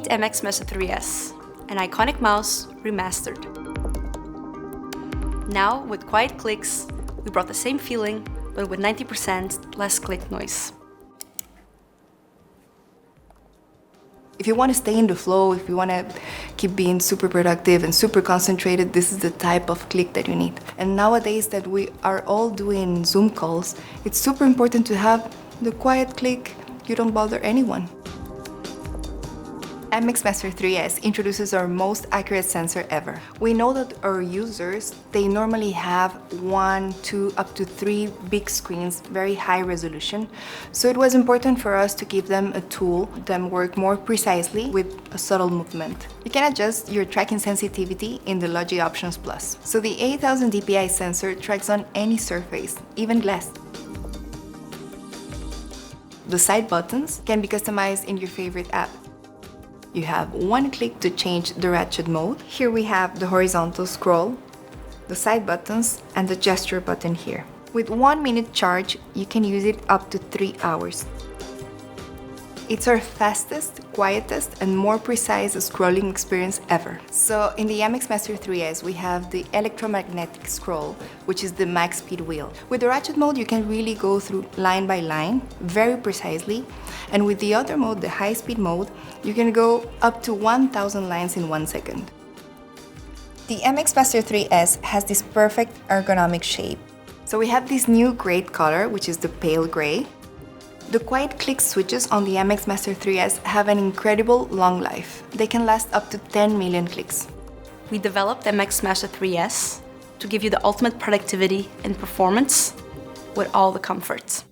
MX Master 3S, an iconic mouse remastered. Now, with quiet clicks, we brought the same feeling, but with 90% less click noise. If you want to stay in the flow, if you want to keep being super productive and super concentrated, this is the type of click that you need. And nowadays that we are all doing Zoom calls, it's super important to have the quiet click. You don't bother anyone. MX Master 3S introduces our most accurate sensor ever. We know that our users, they normally have 1, 2, up to 3 big screens, very high resolution. So it was important for us to give them a tool that work more precisely with a subtle movement. You can adjust your tracking sensitivity in the Logi Options Plus. So the 8000 dpi sensor tracks on any surface, even glass. The side buttons can be customized in your favorite app. You have one click to change the ratchet mode. Here we have the horizontal scroll, the side buttons, and the gesture button here. With 1 minute charge, you can use it up to 3 hours. It's our fastest, quietest, and more precise scrolling experience ever. So in the MX Master 3S, we have the electromagnetic scroll, which is the max speed wheel. With the ratchet mode, you can really go through line by line, very precisely. And with the other mode, the high speed mode, you can go up to 1000 lines in 1 second. The MX Master 3S has this perfect ergonomic shape. So we have this new great color, which is the pale gray. The quiet click switches on the MX Master 3S have an incredible long life. They can last up to 10 million clicks. We developed MX Master 3S to give you the ultimate productivity and performance with all the comforts.